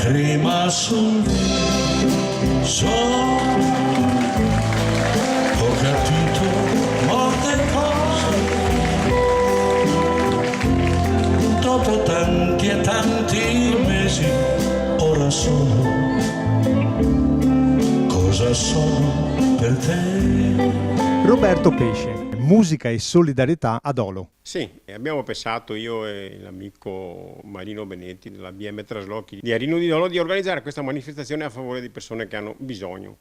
lacrima sul viso, ho capito molte cose, dopo tanti e tanti mesi, ora sono, cosa sono per te. Roberto Pesce, musica e solidarietà a Dolo. Sì, abbiamo pensato io e l'amico Marino Benetti della BM Traslochi di Arino di Dolo di organizzare questa manifestazione a favore di persone che hanno bisogno.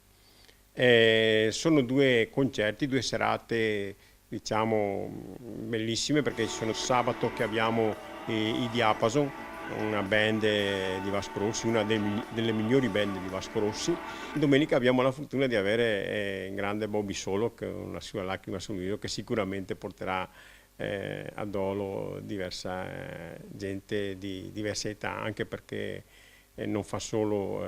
Sono 2 concerti, 2 serate diciamo bellissime, perché ci sono sabato che abbiamo i Diapason, una band di Vasco Rossi, una delle migliori band di Vasco Rossi. Domenica abbiamo la fortuna di avere il grande Bobby Solo, con una sua lacrima sul viso, che sicuramente porterà a Dolo diversa gente di diverse età, anche perché non fa solo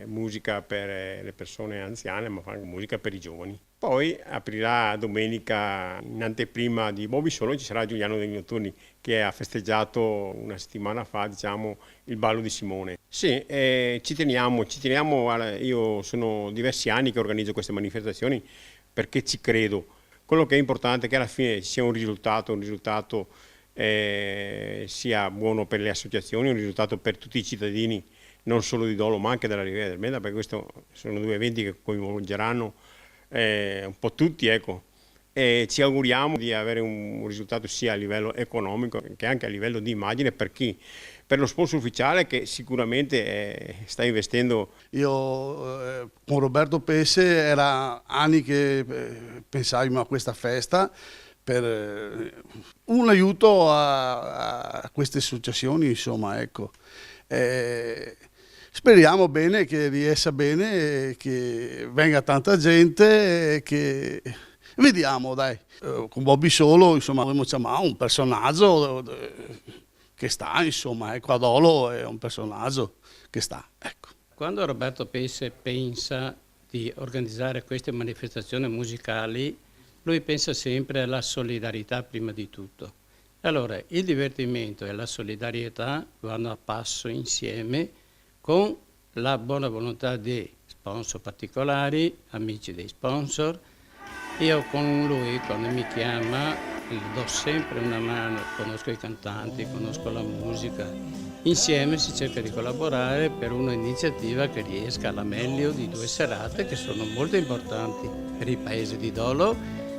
musica per le persone anziane, ma fa anche musica per i giovani. Poi aprirà domenica, in anteprima di Bobby Solo, ci sarà Giuliano degli Notturni, che ha festeggiato una settimana fa, diciamo, il ballo di Simone. Sì, ci teniamo, io sono diversi anni che organizzo queste manifestazioni perché ci credo. Quello che è importante è che alla fine ci sia un risultato sia buono per le associazioni, un risultato per tutti i cittadini, non solo di Dolo ma anche della Riviera del Meda, perché questi sono 2 eventi che coinvolgeranno un po' tutti, ecco. E ci auguriamo di avere un risultato sia a livello economico che anche a livello di immagine per lo sponsor ufficiale, che sicuramente sta investendo. Io con Roberto Pesce era anni che pensavamo a questa festa per un aiuto a queste associazioni, insomma, ecco. Speriamo bene che riesca bene, che venga tanta gente, che vediamo, dai. Con Bobby Solo, insomma, abbiamo chiamato un personaggio che sta, insomma, ecco, a Dolo è un personaggio che sta, ecco. Quando Roberto Pesce pensa di organizzare queste manifestazioni musicali, lui pensa sempre alla solidarietà prima di tutto. Allora, il divertimento e la solidarietà vanno a passo insieme con la buona volontà di sponsor particolari, amici dei sponsor. Io con lui, quando mi chiama, gli do sempre una mano, conosco i cantanti, conosco la musica. Insieme si cerca di collaborare per un'iniziativa che riesca alla meglio di 2 serate che sono molto importanti per il paese di Dolo,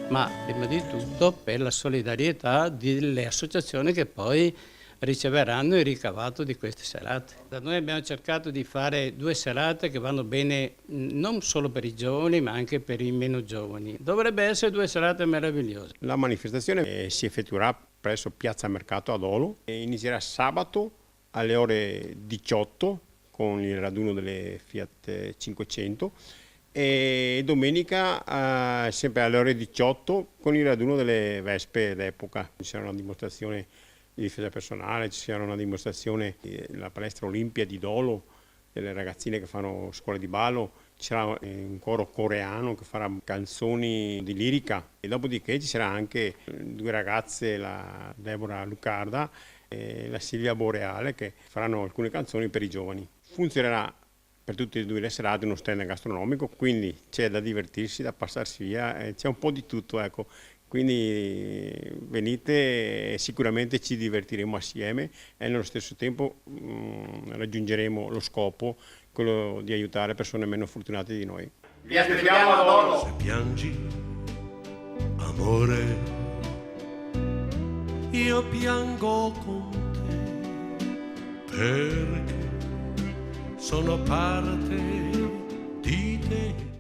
ma prima di tutto per la solidarietà delle associazioni che poi riceveranno il ricavato di queste serate. Da noi abbiamo cercato di fare 2 serate che vanno bene non solo per i giovani ma anche per i meno giovani. Dovrebbe essere 2 serate meravigliose. La manifestazione si effettuerà presso Piazza Mercato a Dolo e inizierà sabato alle ore 18 con il raduno delle Fiat 500 e domenica sempre alle ore 18 con il raduno delle Vespe d'epoca. Ci sarà una dimostrazione di difesa personale, ci sarà una dimostrazione della palestra Olimpia di Dolo, delle ragazzine che fanno scuola di ballo, ci sarà un coro coreano che farà canzoni di lirica e dopodiché ci sarà anche 2 ragazze, la Deborah Lucarda e la Silvia Boreale, che faranno alcune canzoni per i giovani. Funzionerà per tutte e 2 le serate uno stand gastronomico, quindi c'è da divertirsi, da passarsi via, c'è un po' di tutto, ecco. Quindi venite e sicuramente ci divertiremo assieme e nello stesso tempo raggiungeremo lo scopo, quello di aiutare persone meno fortunate di noi. Vi aspettiamo a Dolo! Se piangi, amore, io piango con te, perché sono parte di te.